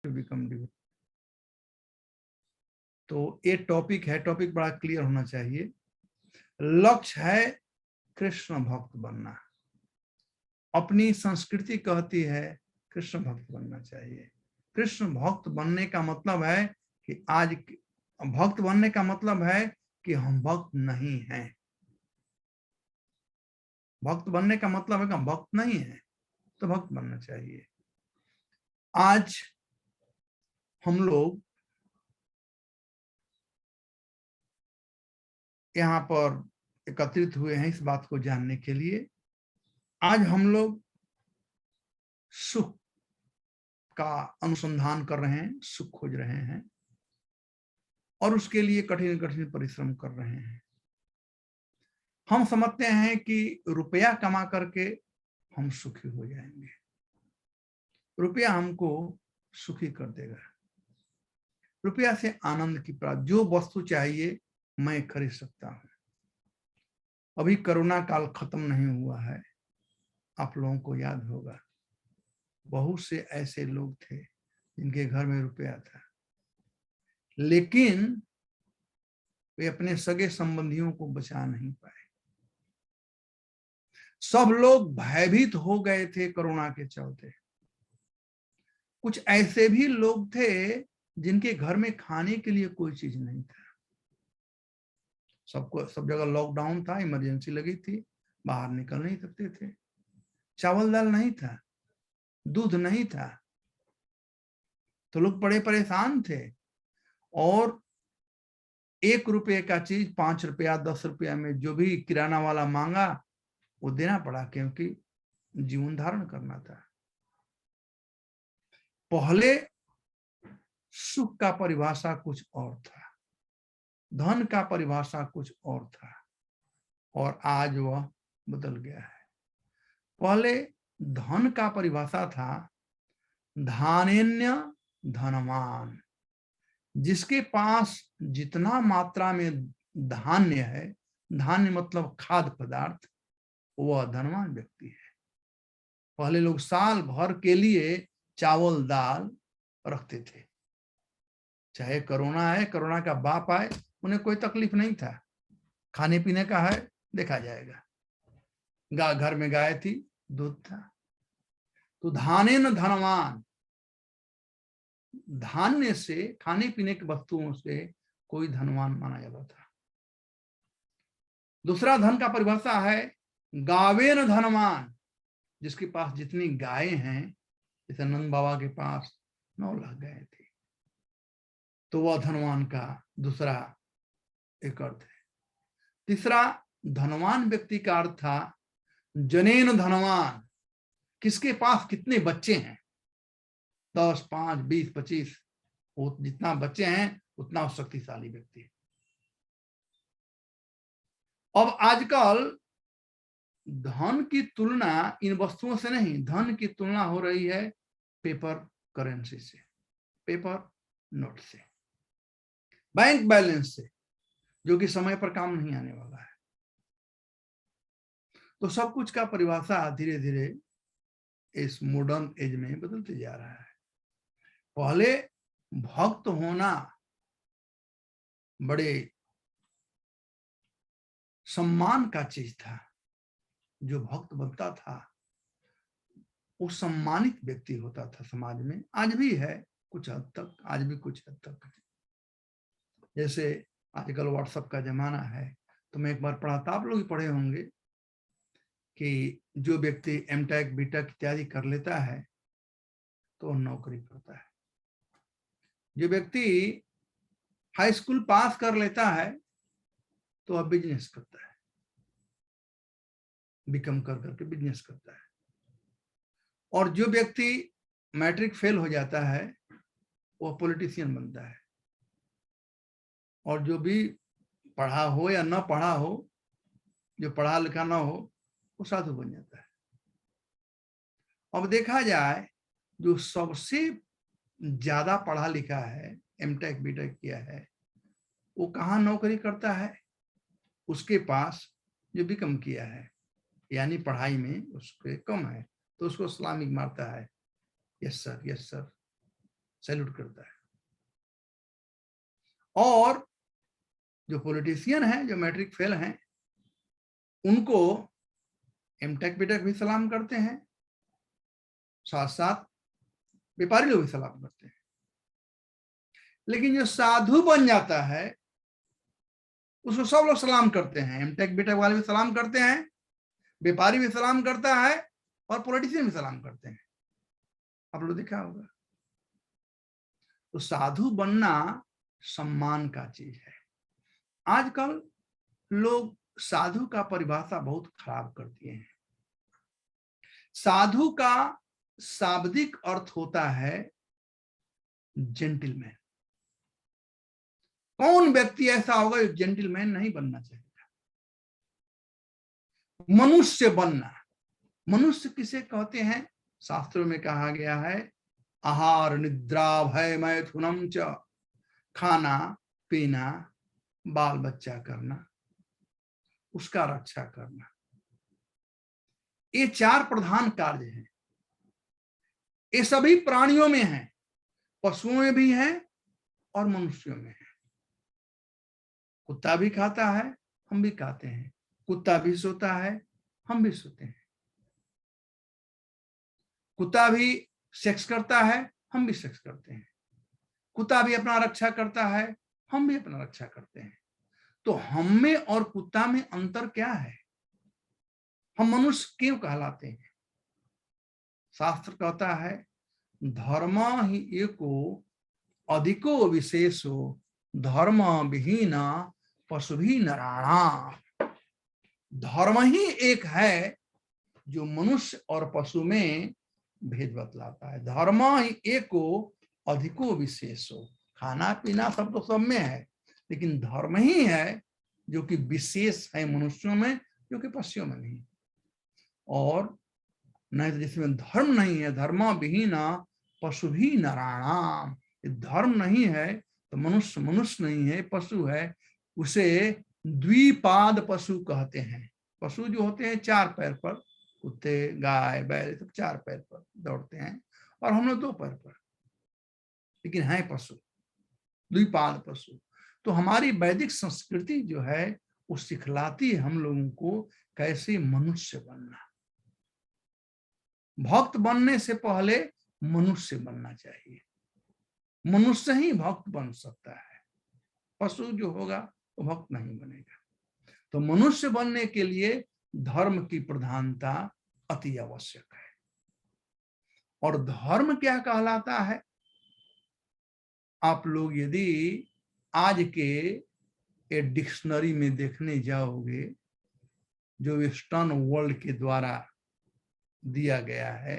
to become devotee। तो ये topic है, टॉपिक बड़ा क्लियर होना चाहिए। लक्ष्य है कृष्ण भक्त बनना। अपनी संस्कृति कहती है कृष्ण भक्त बनना चाहिए। कृष्ण भक्त बनने का मतलब है कि आज भक्त बनने का मतलब है कि हम भक्त नहीं हैं। भक्त बनने का मतलब है कि हम भक्त नहीं हैं, तो भक्त बनना चाहिए। आज हम लोग यहाँ पर एकत्रित हुए हैं इस बात को जानने के लिए। आज हम लोग सुख का अनुसंधान कर रहे हैं, सुख खोज रहे हैं और उसके लिए कठिन कठिन परिश्रम कर रहे हैं। हम समझते हैं कि रुपया कमा करके हम सुखी हो जाएंगे, रुपया हमको सुखी कर देगा, रुपया से आनंद की प्राप्ति, जो वस्तु चाहिए मैं खरीद सकता हूं। अभी कोरोना काल खत्म नहीं हुआ है, आप लोगों को याद होगा बहुत से ऐसे लोग थे जिनके घर में रुपया था, लेकिन वे अपने सगे संबंधियों को बचा नहीं पाए। सब लोग भयभीत हो गए थे कोरोना के चलते। कुछ ऐसे भी लोग थे जिनके घर में खाने के लिए कोई चीज नहीं था। सबको सब जगह लॉकडाउन था, इमरजेंसी लगी थी, बाहर निकल नहीं सकते थे। चावल दाल नहीं था, दूध नहीं था, तो लोग बड़े परेशान थे और 1 रुपए का चीज 5 रुपया 10 रुपया में जो भी किराना वाला मांगा वो देना पड़ा, क्योंकि जीवन धारण करना था। पहले सुख का परिभाषा कुछ और था, धन का परिभाषा कुछ और था, और आज वह बदल गया है। पहले धन का परिभाषा था धान्य धनवान, जिसके पास जितना मात्रा में धान्य है, धान्य मतलब खाद्य पदार्थ, वह धनवान व्यक्ति है। पहले लोग साल भर के लिए चावल दाल रखते थे, चाहे कोरोना है, कोरोना का बाप आए, उन्हें कोई तकलीफ नहीं था, खाने पीने का है देखा जाएगा। घर में गाय थी, दूध था। तो धाने न धनवान, धान्य से, खाने पीने की वस्तुओं से कोई धनवान माना जाता था। दूसरा धन का परिभाषा है गावे न धनवान, जिसके पास जितनी गायें हैं, जैसे नंद बाबा के पास 9 लाख गायें थी, तो वह धनवान का दूसरा एक अर्थ है। तीसरा धनवान व्यक्ति का अर्थ था जनेन धनवान, किसके पास कितने बच्चे हैं, 10 5 20 25, वो जितना बच्चे हैं उतना शक्तिशाली व्यक्ति है। अब आजकल धन की तुलना इन वस्तुओं से नहीं, धन की तुलना हो रही है पेपर करेंसी से, पेपर नोट से, बैंक बैलेंस से, जो कि समय पर काम नहीं आने वाला है। तो सब कुछ का परिभाषा धीरे धीरे इस मॉडर्न एज में बदलते जा रहा है। पहले भक्त होना बड़े सम्मान का चीज था, जो भक्त बनता था वो सम्मानित व्यक्ति होता था समाज में। आज भी है कुछ हद तक, आज भी कुछ हद तक है। जैसे आजकल व्हाट्सएप का जमाना है, तो मैं एक बार पढ़ा था, आप लोग भी पढ़े होंगे, कि जो व्यक्ति एमटेक बीटेक इत्यादि कर लेता है तो नौकरी करता है, जो व्यक्ति हाई स्कूल पास कर लेता है तो अब बिजनेस करता है, बीकॉम कर करके बिजनेस करता है, और जो व्यक्ति मैट्रिक फेल हो जाता है वो पॉलिटिशियन बनता है, और जो भी पढ़ा हो या ना पढ़ा हो, जो पढ़ा लिखा ना हो, वो साधु बन जाता है। अब देखा जाए जो सबसे ज्यादा पढ़ा लिखा है, एमटेक बीटेक किया है, वो कहाँ नौकरी करता है? उसके पास जो भी कम किया है, यानी पढ़ाई में उसके कम है, तो उसको इस्लामिक मारता है, yes sir yes sir. Salute करता है। और जो पॉलिटिशियन हैं, जो मैट्रिक फेल हैं, उनको एमटेक बीटेक भी सलाम करते हैं, साथ साथ व्यापारी लोग भी सलाम करते हैं। लेकिन जो साधु बन जाता है उसको सब लोग सलाम करते हैं, एमटेक बीटेक वाले भी सलाम करते हैं, व्यापारी भी सलाम करता है और पॉलिटिशियन भी सलाम करते हैं। आप लोग देखा होगा। तो साधु बनना सम्मान का चीज है। आजकल लोग साधु का परिभाषा बहुत खराब कर दिए हैं। साधु का शाब्दिक अर्थ होता है जेंटलमैन। कौन व्यक्ति ऐसा होगा जो जेंटलमैन नहीं बनना चाहेगा? मनुष्य बनना। मनुष्य किसे कहते हैं? शास्त्रों में कहा गया है, आहार निद्रा भय मैथुनम च, खाना पीना बाल बच्चा करना, उसका रक्षा करना, ये 4 प्रधान कार्य हैं। ये सभी प्राणियों में हैं, पशुओं में भी हैं और मनुष्यों में है। कुत्ता भी खाता है, हम भी खाते हैं। कुत्ता भी सोता है, हम भी सोते हैं। कुत्ता भी सेक्स करता है, हम भी सेक्स करते हैं। कुत्ता भी अपना रक्षा करता है, हम भी अपना रक्षा करते हैं। तो हम में और कुत्ता में अंतर क्या है? हम मनुष्य क्यों कहलाते हैं? शास्त्र कहता है, धर्म ही एको अधिको विशेषो धर्म विहीन पशु भी नराणाम। धर्म ही एक है जो मनुष्य और पशु में भेद बतलाता है। धर्म ही एको अधिको विशेषो, खाना पीना सब तो सब में है, लेकिन धर्म ही है जो कि विशेष है मनुष्यों में, जो कि पशुओं में नहीं। और नहीं तो जिसमें धर्म नहीं है, धर्म विहीन पशु भी नराणाम, धर्म नहीं है तो मनुष्य मनुष्य नहीं है, पशु है, उसे द्विपाद पशु कहते हैं। पशु जो होते हैं 4 पैर पर, कुत्ते गाय बैल सब 4 पैर पर दौड़ते हैं, और हम लोग 2 पैर पर, लेकिन है पशु, द्विपाद पशु। तो हमारी वैदिक संस्कृति जो है वो सिखलाती है हम लोगों को कैसे मनुष्य बनना। भक्त बनने से पहले मनुष्य बनना चाहिए। मनुष्य ही भक्त बन सकता है, पशु जो होगा वो भक्त नहीं बनेगा। तो मनुष्य बनने के लिए धर्म की प्रधानता अति आवश्यक है। और धर्म क्या कहलाता है? आप लोग यदि आज के एक डिक्शनरी में देखने जाओगे जो वेस्टर्न वर्ल्ड के द्वारा दिया गया है,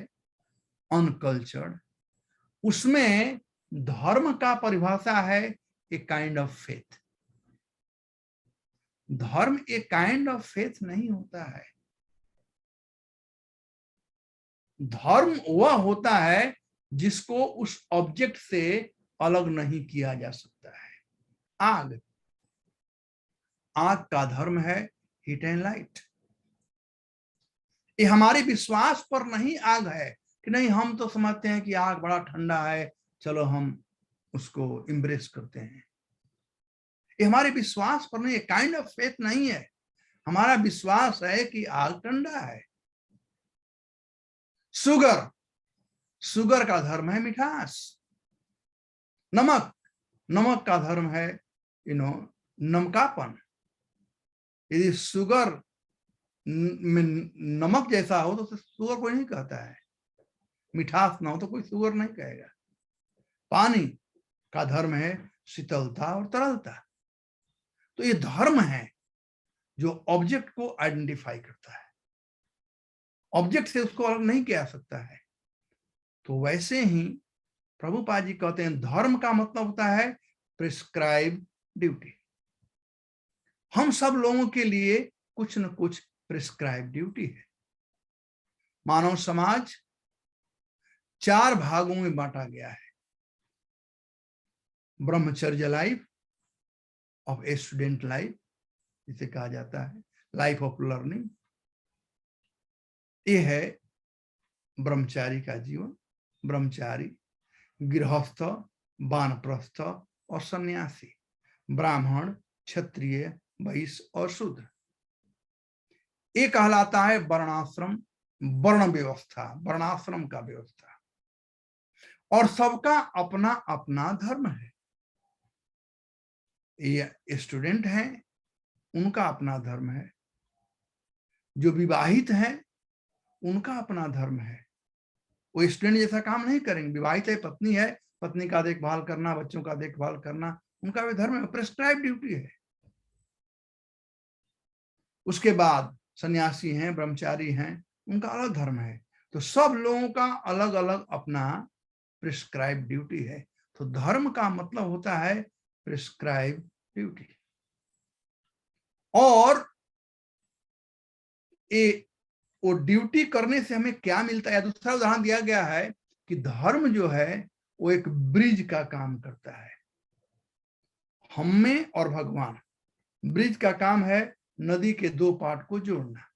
अनकल्चर्ड, उसमें धर्म का परिभाषा है ए काइंड ऑफ फेथ। धर्म एक काइंड ऑफ फेथ नहीं होता है। धर्म वह होता है जिसको उस ऑब्जेक्ट से अलग नहीं किया जा सकता है। आग, आग का धर्म है हीट एंड लाइट। ये हमारे विश्वास पर नहीं आग है कि नहीं हम तो समझते हैं कि आग बड़ा ठंडा है, चलो हम उसको इम्ब्रेस करते हैं। ये हमारे विश्वास पर नहीं, काइंड ऑफ फेथ नहीं है। हमारा विश्वास है कि आग ठंडा है। शुगर, शुगर का धर्म है मिठास। नमक, नमक का धर्म है नमकापन। यदि शुगर में नमक जैसा हो तो शुगर कोई नहीं कहता है। मिठास ना हो तो कोई शुगर नहीं कहेगा। पानी का धर्म है शीतलता और तरलता। तो ये धर्म है जो ऑब्जेक्ट को आइडेंटिफाई करता है, ऑब्जेक्ट से उसको अलग नहीं किया सकता है। तो वैसे ही प्रभुपाद जी कहते हैं धर्म का मतलब होता है प्रिस्क्राइब ड्यूटी। हम सब लोगों के लिए कुछ न कुछ प्रिस्क्राइब ड्यूटी है। मानव समाज 4 भागों में बांटा गया है। ब्रह्मचर्य life of a student life, जिसे कहा जाता है लाइफ ऑफ लर्निंग, ये है ब्रह्मचारी का जीवन, ब्रह्मचारी। गृहस्थ, वानप्रस्थ और सन्यासी, ब्राह्मण, क्षत्रिय, वैश्य और शूद्र। ये कहलाता है वर्णाश्रम, वर्ण व्यवस्था, वर्णाश्रम का व्यवस्था। और सबका अपना अपना धर्म है। ये स्टूडेंट हैं, उनका अपना धर्म है। जो विवाहित हैं, उनका अपना धर्म है। वो स्टूडेंट जैसा काम नहीं करेंगे। विवाहित है, पत्नी है, पत्नी का देखभाल करना, बच्चों का देखभाल करना, उनका भी धर्म है, प्रेस्क्राइब ड्यूटी है। उसके बाद सन्यासी हैं, ब्रह्मचारी हैं, उनका अलग धर्म है। तो सब लोगों का अलग अलग अपना प्रिस्क्राइब ड्यूटी है। तो धर्म का मतलब होता है प्रिस्क्राइब ड्यूटी। और वो ड्यूटी करने से हमें क्या मिलता है? दूसरा उदाहरण दिया गया है कि धर्म जो है वो एक ब्रिज का काम करता है हम में और भगवान। ब्रिज का काम है नदी के दो पार्ट को जोड़ना।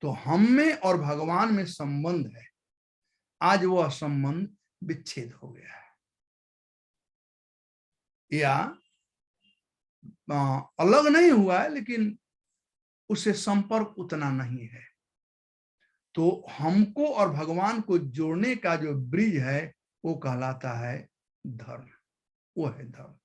तो हम में और भगवान में संबंध है। आज वह संबंध विच्छेद हो गया है, या अलग नहीं हुआ है, लेकिन उससे संपर्क उतना नहीं है। तो हमको और भगवान को जोड़ने का जो ब्रिज है वो कहलाता है धर्म। वो है धर्म।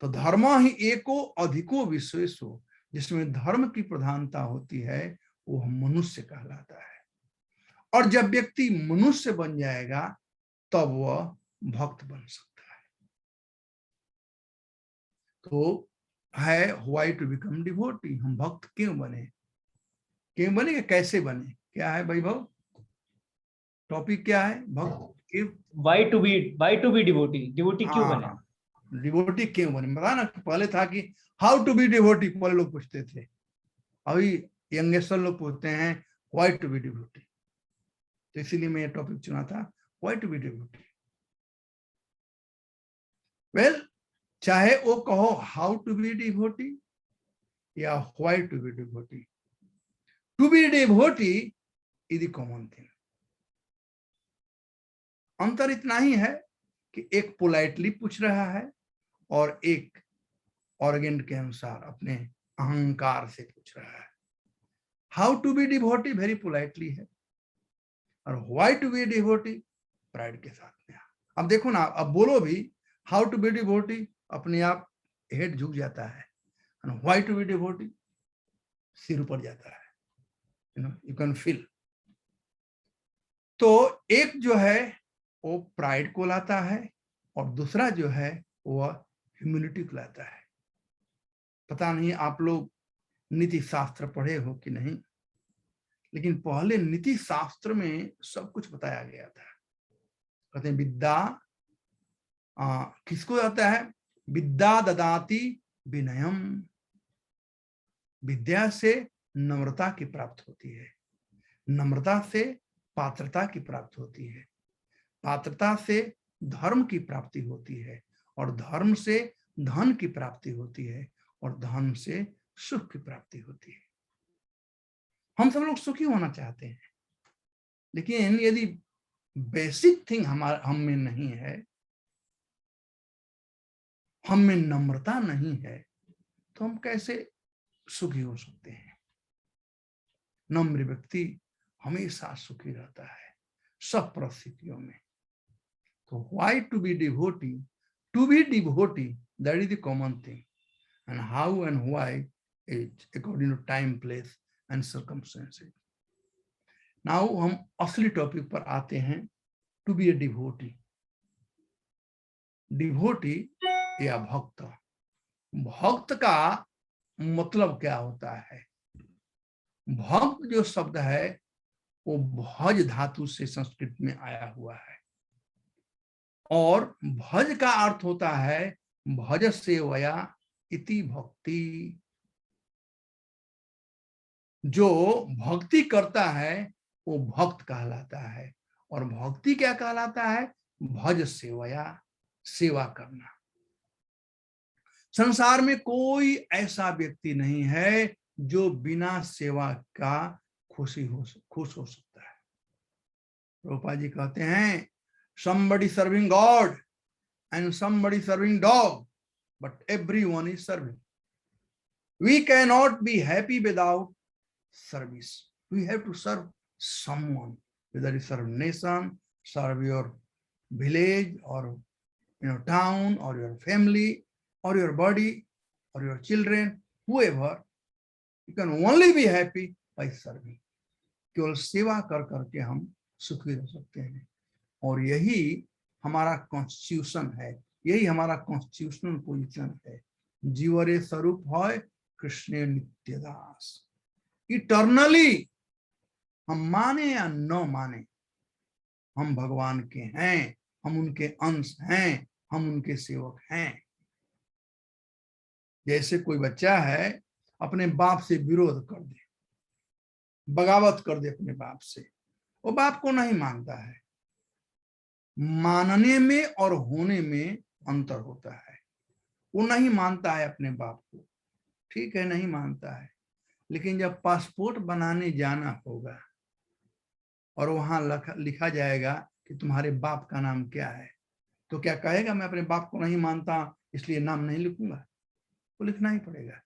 तो धर्म ही एको अधिको विशेषो, जिसमें धर्म की प्रधानता होती है, वो मनुष्य कहलाता है। और जब व्यक्ति मनुष्य बन जाएगा तब वह भक्त बन सकता है। तो है व्हाई टू बिकम डिवोटी। हम भक्त क्यों बने? क्यों बने, कैसे बने, क्या है वैभव? टॉपिक क्या है? भक्त क्यों, why to be devotee, devotee क्यों बने? डिवोटी क्यों बने? बता ना, पहले था कि हाउ टू बी डिवोटी, पहले लोग पूछते थे। अभी यंगेस्टर लोग पूछते हैं व्हाई टू बी डिवोटी। तो इसीलिए मैं ये टॉपिक चुना था, why to be devotee. Well, चाहे वो कहो हाउ टू बी डिवोटी या why to be devotee, to be devotee is the common thing. अंतर इतना ही है कि एक पोलाइटली पूछ रहा है और एक ऑर्गेन के अनुसार अपने अहंकार से पूछ रहा है। How to be devotee very politely है, और why to be devotee pride के साथ में। अब देखो ना, अब बोलो भी हाउ टू बी डिवोटी, अपने आप हेड झुक जाता है। व्हाई टू बी डिवोटी, सिर ऊपर जाता है। You can feel. तो एक जो है वो प्राइड को लाता है, और दूसरा जो है वह ह्यूमिलिटी को लाता है। पता नहीं आप लोग नीति शास्त्र पढ़े हो कि नहीं, लेकिन पहले नीति शास्त्र में सब कुछ बताया गया था। कहते हैं विद्या किसको आता है? विद्या ददाति विनयम। विद्या से नम्रता की प्राप्त होती है, नम्रता से पात्रता की प्राप्ति होती है, पात्रता से धर्म की प्राप्ति होती है, और धर्म से धन की प्राप्ति होती है, और धन से सुख की प्राप्ति होती है। हम सब लोग सुखी होना चाहते हैं, लेकिन यदि बेसिक थिंग हम में नहीं है, हम में नम्रता नहीं है, तो हम कैसे सुखी हो सकते हैं? नम्र व्यक्ति हमेशा सुखी रहता है सब परिस्थितियों में। तो why to be devotee? To be devotee, that is the common thing, and how and why is according to time, place and circumstances. Now हम असली टॉपिक पर आते हैं, to be a devotee. Devotee या भक्त, भक्त का मतलब क्या होता है? भक्त जो शब्द है वो भज धातु से संस्कृत में आया हुआ है, और भज का अर्थ होता है भज सेवया इति भक्ति। जो भक्ति करता है वो भक्त कहलाता है। और भक्ति क्या कहलाता है? भज सेवया, सेवा करना। संसार में कोई ऐसा व्यक्ति नहीं है जो बिना सेवा का खुश हो सकता है। प्रभुपाद जी कहते हैं somebody serving God and somebody serving dog, but everyone is serving. We cannot be happy without service. We have to serve someone, whether you serve nation, serve your village or town or your family or your body or your children, whoever. You can only be happy by serving. केवल सेवा कर करके हम सुखी रह सकते हैं, और यही हमारा कॉन्स्टिट्यूशन है, यही हमारा कॉन्स्टिट्यूशनल पोजीशन है। जीवरे स्वरूप है कृष्ण नित्यदास। इटर्नली हम माने या न माने, हम भगवान के हैं, हम उनके अंश हैं, हम उनके सेवक हैं। जैसे कोई बच्चा है अपने बाप से विरोध कर दे, बगावत कर दे अपने बाप से, वो बाप को नहीं मानता है। मानने में और होने में अंतर होता है। वो नहीं मानता है अपने बाप को, ठीक है, नहीं मानता है, लेकिन जब पासपोर्ट बनाने जाना होगा और वहां लिखा जाएगा कि तुम्हारे बाप का नाम क्या है, तो क्या कहेगा मैं अपने बाप को नहीं मानता इसलिए नाम नहीं लिखूंगा? वो लिखना ही पड़ेगा।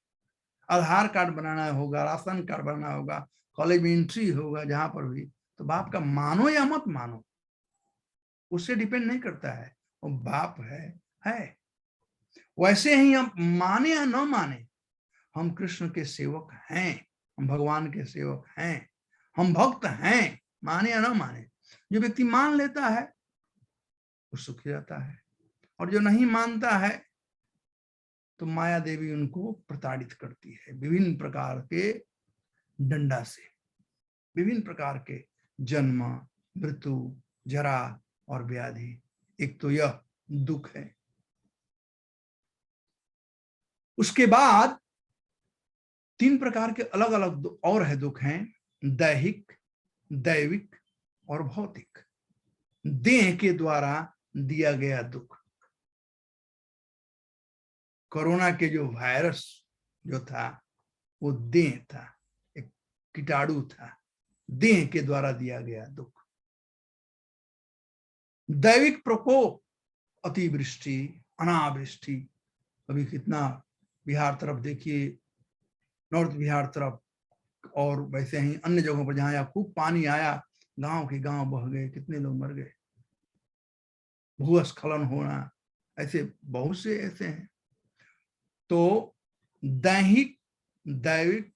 आधार कार्ड बनाना होगा, राशन कार्ड बनाना होगा, कॉलेज में एंट्री होगा, जहां पर भी, तो बाप का मानो या मत मानो उससे डिपेंड नहीं करता है, वो बाप है। वैसे ही हम माने या न माने, हम कृष्ण के सेवक हैं, हम भगवान के सेवक हैं, हम भक्त हैं, माने या न माने। जो व्यक्ति मान लेता है वो सुखी रहता है, और जो नहीं मानता है तो माया देवी उनको प्रताड़ित करती है विभिन्न प्रकार के डंडा से, विभिन्न प्रकार के जन्म, मृत्यु, जरा और व्याधि। एक तो यह दुख है। उसके बाद 3 प्रकार के अलग अलग और है दुख हैं, दैहिक, दैविक और भौतिक। देह के द्वारा दिया गया दुख, कोरोना के जो वायरस जो था वो देह था, एक कीटाणु था, देह के द्वारा दिया गया दुख। दैविक प्रकोप, अतिवृष्टि, अनावृष्टि, अभी कितना बिहार तरफ देखिए, नॉर्थ बिहार तरफ, और वैसे ही अन्य जगहों पर जहां खूब पानी आया, गांव के गांव बह गए, कितने लोग मर गए, भूस्खलन होना, ऐसे बहुत से ऐसे हैं। तो दैहिक, दैविक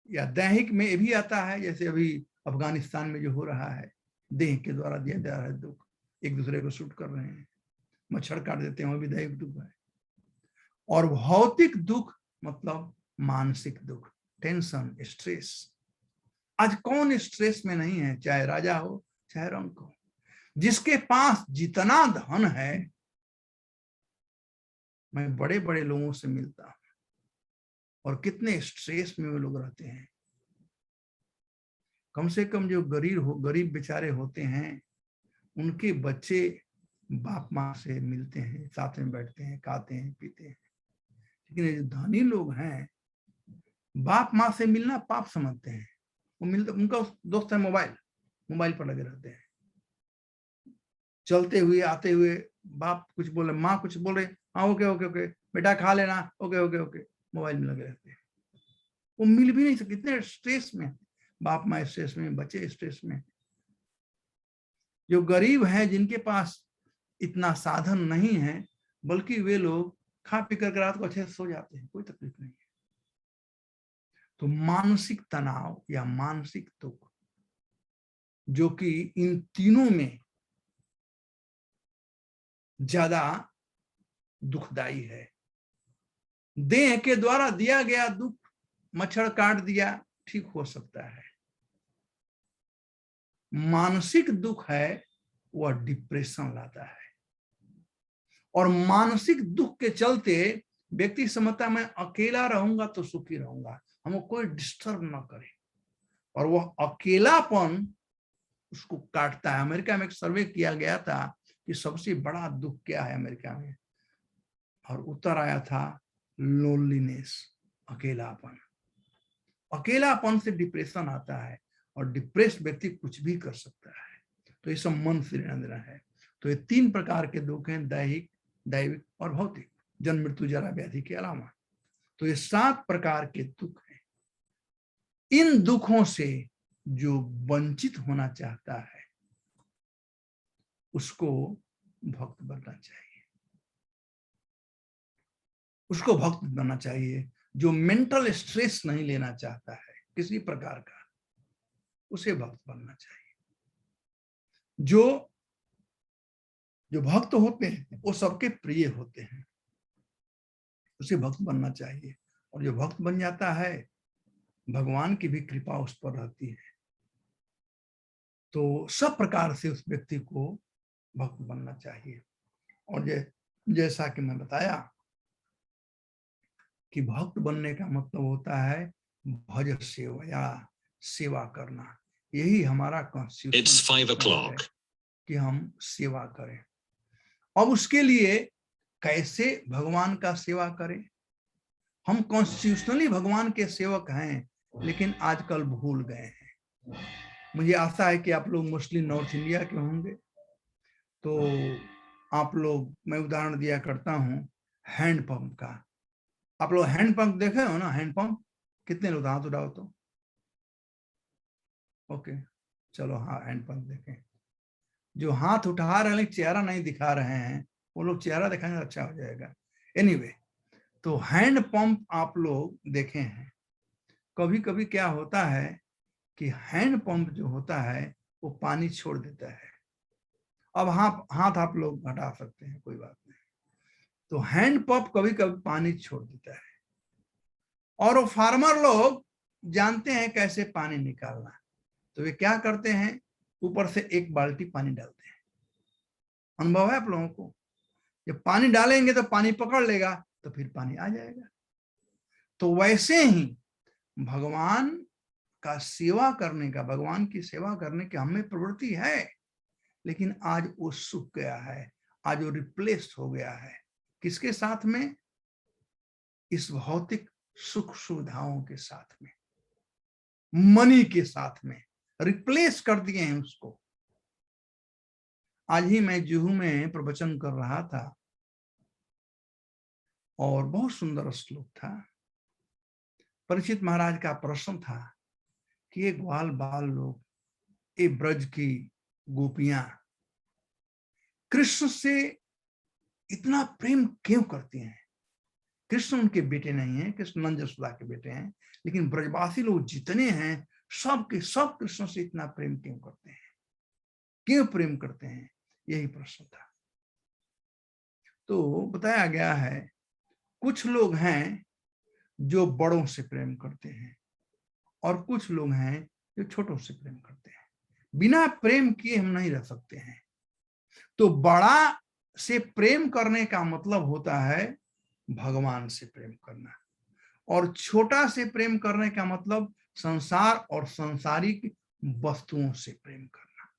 या दैहिक में भी आता है, जैसे अभी अफगानिस्तान में जो हो रहा है, देह के द्वारा दिया जा रहा है दुख, एक दूसरे को शूट कर रहे हैं, मच्छर काट देते हैं, वो भी दैहिक दुख है। और भौतिक दुख मतलब मानसिक दुख, टेंशन, स्ट्रेस। आज कौन स्ट्रेस में नहीं है, चाहे राजा हो चाहे रंक हो। जिसके पास जितना धन है, मैं बड़े बड़े लोगों से मिलता हूं और कितने स्ट्रेस में वो लोग रहते हैं। कम से कम जो गरीब बेचारे होते हैं, उनके बच्चे बाप माँ से मिलते हैं, साथ में बैठते हैं, खाते हैं, पीते हैं। लेकिन ये जो धनी लोग हैं, बाप माँ से मिलना पाप समझते हैं। वो मिलते, उनका दोस्त है मोबाइल पर लगे रहते हैं। चलते हुए आते हुए बाप कुछ बोले, माँ कुछ बोल रहे, हाँ ओके ओके ओके बेटा खा लेना, ओके ओके ओके, मोबाइल में लगे रहते हैं। वो मिल भी नहीं सकते, इतने स्ट्रेस में, बाप माँ स्ट्रेस में, बच्चे स्ट्रेस में। जो गरीब हैं, जिनके पास इतना साधन नहीं है, बल्कि वे लोग खा पी कर रात को अच्छे से सो जाते हैं, कोई तकलीफ नहीं है। तो मानसिक तनाव या मानसिक दुख, जो कि इन तीनों में ज्यादा दुखदाई है। देह के द्वारा दिया गया दुख, मच्छर काट दिया, ठीक हो सकता है। मानसिक दुख है, वह डिप्रेशन लाता है, और मानसिक दुख के चलते व्यक्ति समझता है मैं अकेला रहूंगा तो सुखी रहूंगा, हमको कोई डिस्टर्ब ना करे, और वह अकेलापन उसको काटता है। अमेरिका में एक सर्वे किया गया था कि सबसे बड़ा दुख क्या है अमेरिका में, और उत्तर आया था लोनलीनेस, अकेलापन। अकेलापन से डिप्रेशन आता है, और डिप्रेस्ड व्यक्ति कुछ भी कर सकता है। तो ये सब मन से लेना देना है। तो ये 3 प्रकार के दुख हैं, दैहिक, दैविक और भौतिक, जन्म मृत्यु जरा व्याधि के अलावा। तो ये 7 प्रकार के दुख हैं। इन दुखों से जो वंचित होना चाहता है उसको भक्त बनना चाहिए, उसको भक्त बनना चाहिए। जो मेंटल स्ट्रेस नहीं लेना चाहता है किसी प्रकार का, उसे भक्त बनना चाहिए। जो भक्त होते हैं वो सबके प्रिय होते हैं, उसे भक्त बनना चाहिए। और जो भक्त बन जाता है भगवान की भी कृपा उस पर रहती है। तो सब प्रकार से उस व्यक्ति को भक्त बनना चाहिए। और जैसा कि मैं बताया कि भक्त बनने का मतलब होता है भज सेवया, सेवा करना। यही हमारा कॉन्स्टिट्यूशन है कि हम सेवा करें। अब उसके लिए कैसे भगवान का सेवा करें? हम कॉन्स्टिट्यूशनली भगवान के सेवक हैं, लेकिन आजकल भूल गए हैं। मुझे आशा है कि आप लोग मोस्टली नॉर्थ इंडिया के होंगे, तो आप लोग, मैं उदाहरण दिया करता हूं हैंडपंप का। आप लोग हैंडपंप देखे हो ना? हैंडपंप कितने लोग हाथ उठाओ तो? ओके, चलो हाँ, हैंडपंप देखें। जो हाथ उठा रहे हैं चेहरा नहीं दिखा रहे हैं, वो लोग चेहरा दिखाएंगे अच्छा हो जाएगा। एनीवे, तो हैंडपंप आप लोग देखे हैं। कभी कभी क्या होता है कि हैंडपंप जो होता है वो पानी छोड़ देता है। अब हाथ आप लोग हटा सकते हैं, कोई बात नहीं। तो हैंडपंप कभी कभी पानी छोड़ देता है और वो फार्मर लोग जानते हैं कैसे पानी निकालना। तो वे क्या करते हैं, ऊपर से 1 बाल्टी पानी डालते हैं। अनुभव है आप लोगों को? जब पानी डालेंगे तो पानी पकड़ लेगा, तो फिर पानी आ जाएगा। तो वैसे ही भगवान का सेवा करने का, भगवान की सेवा करने की हमें प्रवृत्ति है, लेकिन आज वो सूख गया है, आज वो रिप्लेस हो गया है। किसके साथ में? इस भौतिक सुख सुविधाओं के साथ में, मनी के साथ में रिप्लेस कर दिए हैं उसको। आज ही मैं जुहू में प्रवचन कर रहा था और बहुत सुंदर श्लोक था। परीक्षित महाराज का प्रश्न था कि ये ग्वाल बाल लोग, ये ब्रज की गोपियां कृष्ण से इतना प्रेम क्यों करती हैं? कृष्ण उनके बेटे नहीं हैं, कृष्ण नंद यशोदा के बेटे हैं, लेकिन ब्रजवासी लोग जितने हैं सब के सब कृष्ण से इतना प्रेम क्यों करते हैं? क्यों प्रेम करते हैं? यही प्रश्न था। तो बताया गया है कुछ लोग हैं जो बड़ों से प्रेम करते हैं और कुछ लोग हैं जो छोटों से प्रेम करते हैं। बिना प्रेम किए हम नहीं रह सकते हैं। तो बड़ा से प्रेम करने का मतलब होता है भगवान से प्रेम करना, और छोटा से प्रेम करने का मतलब संसार और सांसारिक वस्तुओं से प्रेम करना।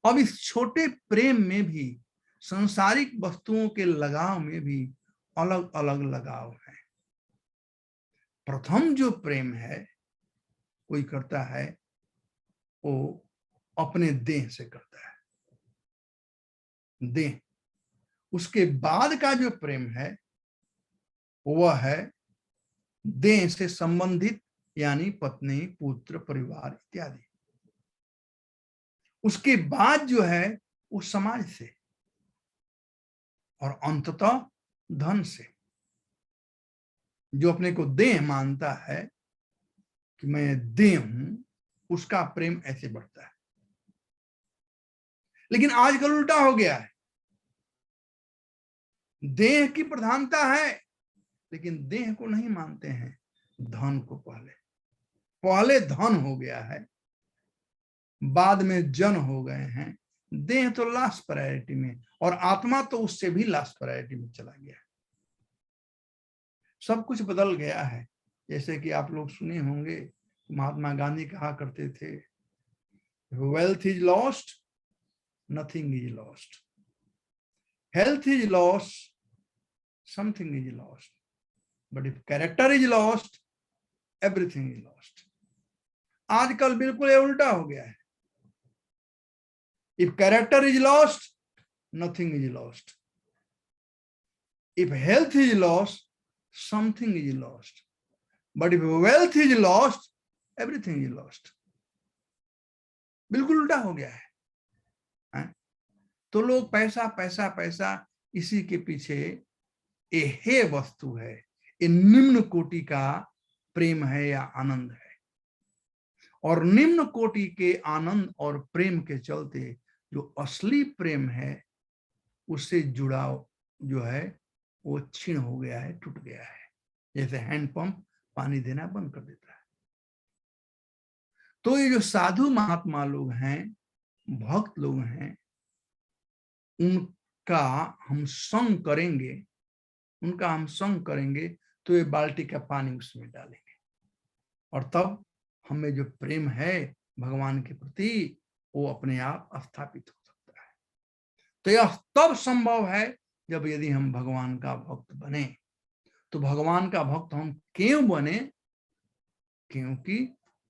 अब इस छोटे प्रेम में भी, सांसारिक वस्तुओं के लगाव में भी अलग अलग लगाव है। प्रथम जो प्रेम है कोई करता है वो अपने देह से करता है, देह। उसके बाद का जो प्रेम है वह है देह से संबंधित, यानी पत्नी, पुत्र, परिवार इत्यादि। उसके बाद जो है वो समाज से, और अंततः धन से। जो अपने को देह मानता है कि मैं देह हूं, उसका प्रेम ऐसे बढ़ता है। लेकिन आजकल उल्टा हो गया है, देह की प्रधानता है लेकिन देह को नहीं मानते हैं, धन को पहले धन हो गया है, बाद में जन हो गए हैं। देह तो लास्ट प्रायोरिटी में, और आत्मा तो उससे भी लास्ट प्रायोरिटी में चला गया है। सब कुछ बदल गया है। जैसे कि आप लोग सुने होंगे, महात्मा गांधी कहा करते थे, wealth is lost, nothing is lost, health is lost, something is lost, but if character is lost, everything is lost. आजकल बिल्कुल ये उल्टा हो गया है। If character is lost, nothing is lost. If health is lost, something is lost. But if wealth is lost, everything is lost. बिल्कुल उल्टा हो गया है? तो लोग पैसा पैसा पैसा इसी के पीछे ये वस्तु है, ये निम्न कोटि का प्रेम है या आनंद है। और निम्न कोटि के आनंद और प्रेम के चलते जो असली प्रेम है उससे जुड़ाव जो है वो क्षीण हो गया है, टूट गया है। जैसे हैंडपंप पानी देना बंद कर देता है। तो ये जो साधु महात्मा लोग हैं, भक्त लोग हैं, उनका हम संग करेंगे तो ये बाल्टी का पानी उसमें डालेंगे और तब हमें जो प्रेम है भगवान के प्रति वो अपने आप स्थापित हो सकता है। तो यह तब संभव है जब यदि हम भगवान का भक्त बने। तो भगवान का भक्त हम क्यों बने? क्योंकि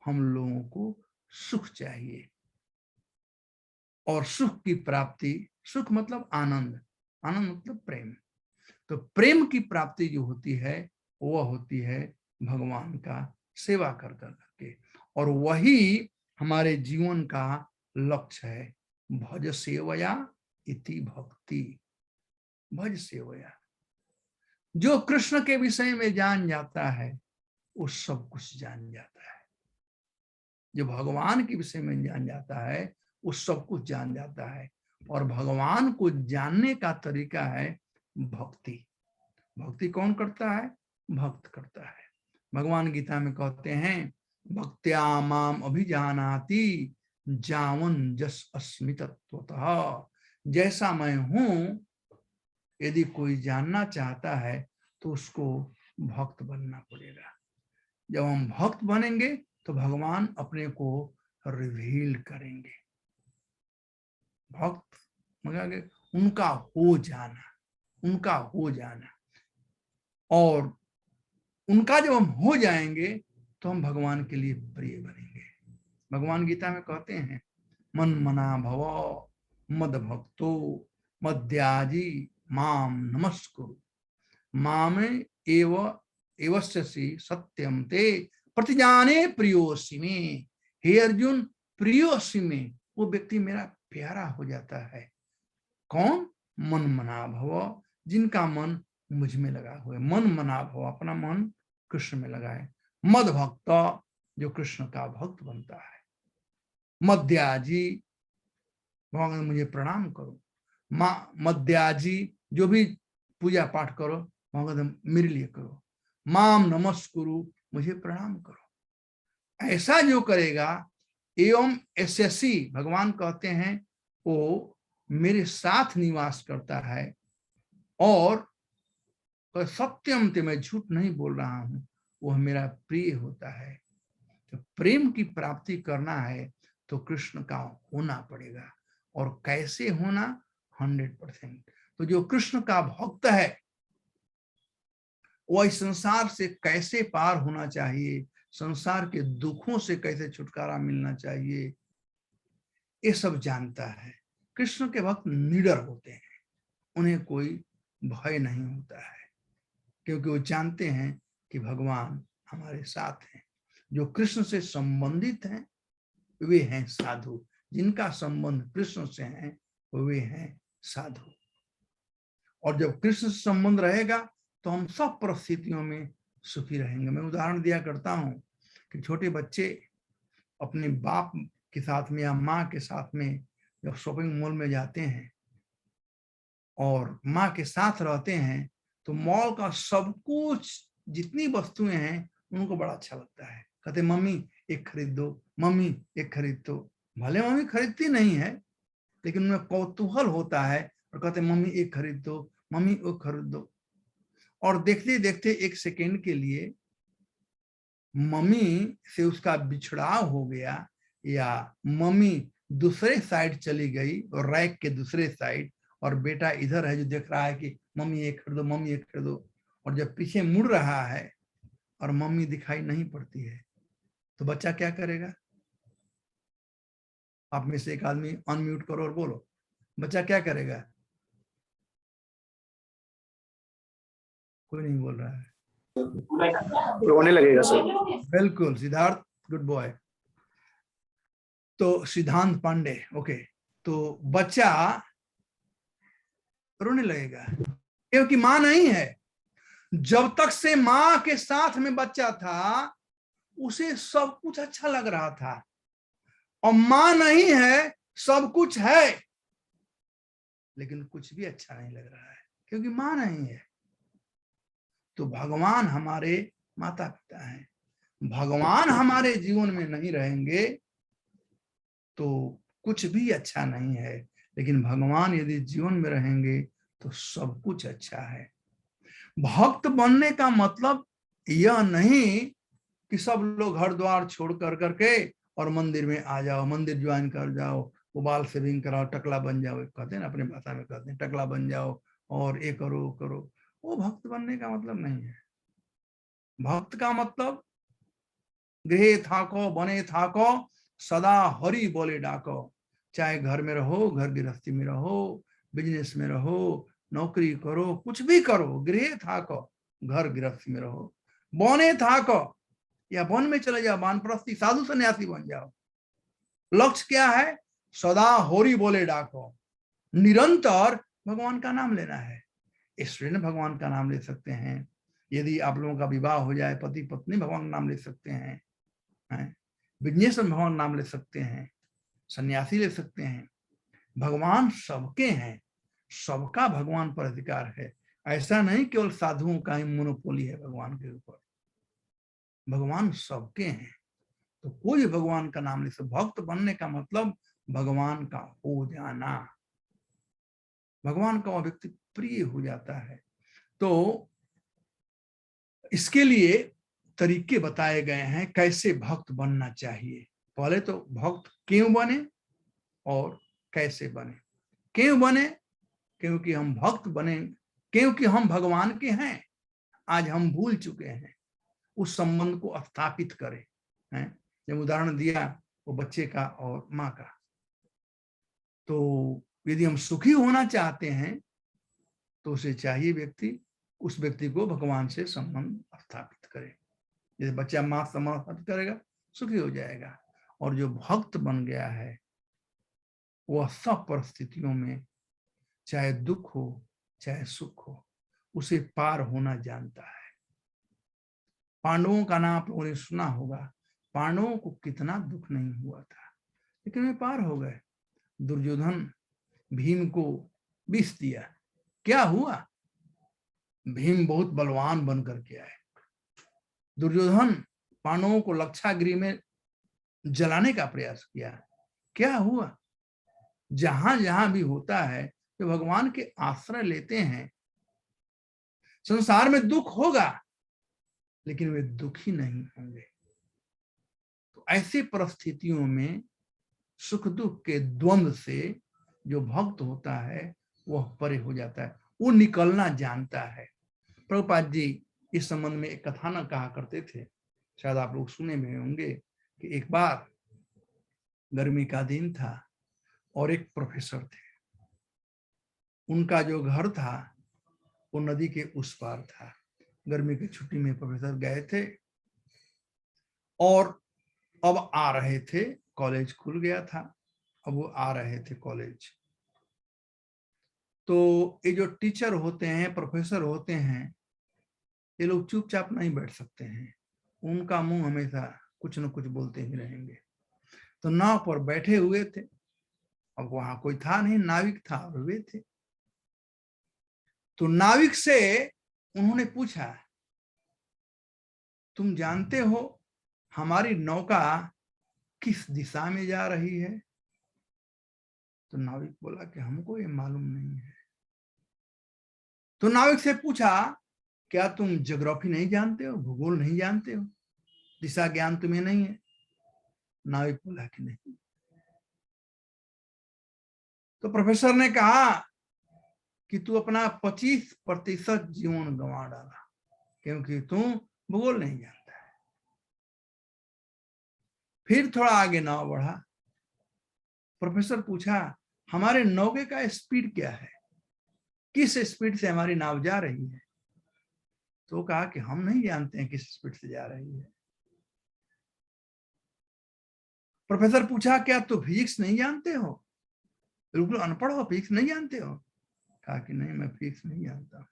हम लोगों को सुख चाहिए और सुख की प्राप्ति, सुख मतलब आनंद, आनंद मतलब प्रेम। तो प्रेम की प्राप्ति जो होती है वह होती है भगवान का सेवा कर करके, और वही हमारे जीवन का लक्ष्य है। भज सेवया इति भक्ति। भज सेवया, जो कृष्ण के विषय में जान जाता है वो सब कुछ जान जाता है। जो भगवान के विषय में जान जाता है वो सब कुछ जान जाता है। और भगवान को जानने का तरीका है भक्ति। भक्ति कौन करता है? भक्त करता है। भगवान गीता में कहते हैं भक्त्या माम अभिजानाति जावन जस अस्मि तत्वतः। जैसा मैं हूं यदि कोई जानना चाहता है तो उसको भक्त बनना पड़ेगा। जब हम भक्त बनेंगे तो भगवान अपने को रिवील करेंगे। भक्त मतलब उनका हो जाना, उनका हो जाना। और उनका जब हम हो जाएंगे तो हम भगवान के लिए प्रिय बनेंगे। भगवान गीता में कहते हैं मन मना भव मद भक्तो मद्याजी माम नमस्कुरु मामे एव एवस्यसि सत्यम ते प्रतिजाने प्रियोसि में। हे अर्जुन, प्रियोसि में वो व्यक्ति मेरा प्यारा हो जाता है। कौन? मन मना भव, जिनका मन मुझ में लगा हुआ है। मन मना भव, अपना मन कृष्ण में लगाए। मद भक्त, जो कृष्ण का भक्त बनता है। मद्याजी, भगवान मुझे प्रणाम करो। मद्याजी, जो भी पूजा पाठ करो भगवान मेरे लिए करो। माम नमस्कुरु, मुझे प्रणाम करो। ऐसा जो करेगा एवं एसएससी, भगवान कहते हैं वो मेरे साथ निवास करता है। और सत्यम ते, मैं झूठ नहीं बोल रहा हूं, वह मेरा प्रिय होता है। तो प्रेम की प्राप्ति करना है तो कृष्ण का होना पड़ेगा। और कैसे होना? 100%। तो जो कृष्ण का भक्त है वह इस संसार से कैसे पार होना चाहिए, संसार के दुखों से कैसे छुटकारा मिलना चाहिए, ये सब जानता है। कृष्ण के भक्त निडर होते हैं, उन्हें कोई भय नहीं होता है, क्योंकि वो जानते हैं कि भगवान हमारे साथ हैं। जो कृष्ण से संबंधित हैं वे हैं साधु। जिनका संबंध कृष्ण से है वे हैं साधु। और जब कृष्ण से संबंध रहेगा तो हम सब परिस्थितियों में सुखी रहेंगे। मैं उदाहरण दिया करता हूं कि छोटे बच्चे अपने बाप के साथ में या माँ के साथ में जब शॉपिंग मॉल में जाते हैं और माँ के साथ रहते हैं तो मॉल का सब कुछ, जितनी वस्तुएं हैं, उनको बड़ा अच्छा लगता है। कहते मम्मी एक खरीद दो, मम्मी एक खरीद दो। भले मम्मी खरीदती नहीं है लेकिन उन्हें कौतूहल होता है और कहते मम्मी एक खरीद दो, मम्मी वो खरीद दो। और देखते देखते एक सेकेंड के लिए मम्मी से उसका बिछड़ाव हो गया या मम्मी दूसरे साइड चली गई और रैक के दूसरे साइड, और बेटा इधर है जो देख रहा है कि मम्मी एक खरीदो, मम्मी एक खरीदो। और जब पीछे मुड़ रहा है और मम्मी दिखाई नहीं पड़ती है तो बच्चा क्या करेगा? आप में से एक आदमी अनम्यूट करो और बोलो, बच्चा क्या करेगा? कोई नहीं बोल रहा है। रोने लगेगा सर। बिल्कुल सिद्धार्थ, गुड बॉय। तो सिद्धांत पांडे, ओके, तो बच्चा रोने लगेगा क्योंकि मां नहीं है। जब तक से मां के साथ में बच्चा था उसे सब कुछ अच्छा लग रहा था, और मां नहीं है, सब कुछ है लेकिन कुछ भी अच्छा नहीं लग रहा है क्योंकि मां नहीं है। तो भगवान हमारे माता पिता हैं, भगवान हमारे जीवन में नहीं रहेंगे तो कुछ भी अच्छा नहीं है, लेकिन भगवान यदि जीवन में रहेंगे तो सब कुछ अच्छा है। भक्त बनने का मतलब यह नहीं कि सब लोग घर द्वार छोड़ कर करके और मंदिर में आ जाओ, मंदिर ज्वाइन कर जाओ, वो बाल सेविंग कराओ, टकला बन जाओ, कहते हैं ना अपने भाषा में कहते हैं टकला बन जाओ और ये करो वो करो। वो भक्त बनने का मतलब नहीं है। भक्त का मतलब गृहे थाको बने थाको सदा हरि बोले डाको। चाहे घर में रहो, घर गृहस्थी में रहो, बिजनेस में रहो, नौकरी करो, कुछ भी करो, गृहे थाको, घर गृहस्थी में रहो, बने थाको या वन में चले जाओ, वानप्रस्थी साधु सन्यासी बन जाओ। लक्ष्य क्या है? सदा होरी बोले डाको, निरंतर भगवान का नाम लेना है। स्टूडेंट भगवान का नाम ले सकते हैं, यदि आप लोगों का विवाह हो जाए, पति पत्नी भगवान का नाम ले सकते हैं, बिजनेस में भगवान नाम ले सकते हैं, सन्यासी ले सकते हैं। भगवान सबके हैं, सबका भगवान पर अधिकार है। ऐसा नहीं केवल साधुओं का ही मोनोपोली है भगवान के ऊपर, भगवान सबके हैं। तो कोई भगवान का नाम ले सकते। भक्त बनने का मतलब भगवान का हो जाना, भगवान का वो व्यक्ति प्रिय हो जाता है। तो इसके लिए तरीके बताए गए हैं कैसे भक्त बनना चाहिए। पहले तो भक्त क्यों बने और कैसे बने। क्यों बने? क्योंकि हम भक्त बने, क्योंकि हम भगवान के हैं। आज हम भूल चुके हैं, उस संबंध को स्थापित करें। हैं जब उदाहरण दिया वो बच्चे का और माँ का, तो यदि हम सुखी होना चाहते हैं तो उसे चाहिए व्यक्ति उस व्यक्ति को भगवान से संबंध स्थापित करे। जैसे बच्चा माँ से संबंध स्थापित करेगा, सुखी हो जाएगा। और जो भक्त बन गया है वह सब परिस्थितियों में, चाहे दुख हो चाहे सुख हो, उसे पार होना जानता है। पांडवों का नाम आप लोगों ने सुना होगा, पांडवों को कितना दुख नहीं हुआ था लेकिन वे पार हो गए। दुर्योधन भीम को विष दिया, क्या हुआ? भीम बहुत बलवान बनकर के आए। दुर्योधन पांडवों को लक्षागृह में जलाने का प्रयास किया, क्या हुआ? जहां जहां भी होता है जो भगवान के आश्रय लेते हैं, संसार में दुख होगा लेकिन वे दुखी नहीं होंगे। तो ऐसी परिस्थितियों में सुख दुख के द्वंद्व से जो भक्त होता है वह परे हो जाता है, वो निकलना जानता है। प्रभुपाद जी इस संबंध में एक कथा न कहा करते थे, शायद आप लोग सुने में होंगे कि एक बार गर्मी का दिन था और एक प्रोफेसर थे। उनका जो घर था वो नदी के उस पार था। गर्मी की छुट्टी में प्रोफेसर गए थे और अब आ रहे थे, कॉलेज खुल गया था, अब वो आ रहे थे कॉलेज। तो ये जो टीचर होते हैं, प्रोफेसर होते हैं, ये लोग चुपचाप नहीं बैठ सकते हैं, उनका मुंह हमेशा कुछ न कुछ बोलते ही रहेंगे। तो नाव पर बैठे हुए थे, अब वहां कोई था नहीं, नाविक था और वे थे। तो नाविक से उन्होंने पूछा, तुम जानते हो हमारी नौका किस दिशा में जा रही है? तो नाविक बोला कि हमको ये मालूम नहीं है। तो नाविक से पूछा, क्या तुम ज्योग्राफी नहीं जानते हो, भूगोल नहीं जानते हो, दिशा ज्ञान तुम्हें नहीं है? नाविक बोला कि नहीं। तो प्रोफेसर ने कहा कि तू अपना 25% जीवन गंवा डाला क्योंकि तू भूगोल नहीं जानता है। फिर थोड़ा आगे नाव बढ़ा प्रोफेसर पूछा हमारे नौके का स्पीड क्या है, किस स्पीड से हमारी नाव जा रही है? तो कहा कि हम नहीं जानते हैं किस स्पीड से जा रही है। प्रोफेसर पूछा क्या तो फिजिक्स नहीं जानते हो, बिल्कुल अनपढ़ हो, फिजिक्स नहीं जानते हो? कहा कि नहीं, मैं फिजिक्स नहीं जानता।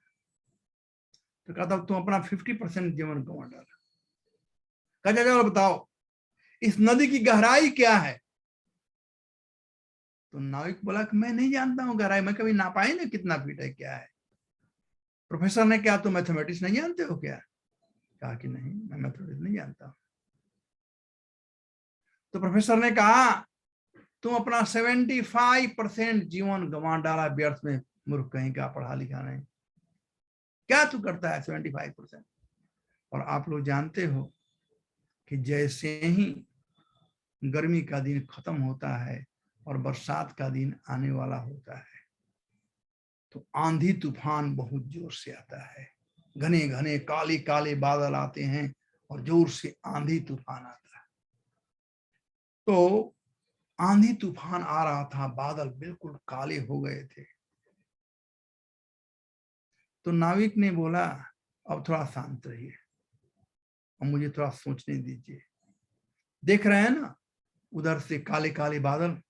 तो कहा था तुम अपना 50% जीवन गंवा डाला। कहा चलो बताओ इस नदी की गहराई क्या है? तो नाविक बोला कि मैं नहीं जानता हूं गहराई, मैं कभी नापा ही नहीं कितना फीट है क्या है। प्रोफेसर ने क्या तुम मैथमेटिक्स नहीं जानते हो क्या? कहा कि नहीं, मैं मैथमेटिक्स नहीं जानता। तो प्रोफेसर ने कहा तुम अपना 75% जीवन गंवा डाला व्यर्थ में, मूर्ख कहीं का, पढ़ा लिखा नहीं। क्या तू करता है 75%? और आप लोग जानते हो कि जैसे ही गर्मी का दिन खत्म होता है और बरसात का दिन आने वाला होता है तो आंधी तूफान बहुत जोर से आता है, घने घने काले काले बादल आते हैं और जोर से आंधी तूफान आता है। तो आंधी तूफान आ रहा था, बादल बिल्कुल काले हो गए थे। तो नाविक ने बोला अब थोड़ा शांत रहिए, अब मुझे थोड़ा सोचने दीजिए। देख रहे हैं ना उधर से काले काले बादल,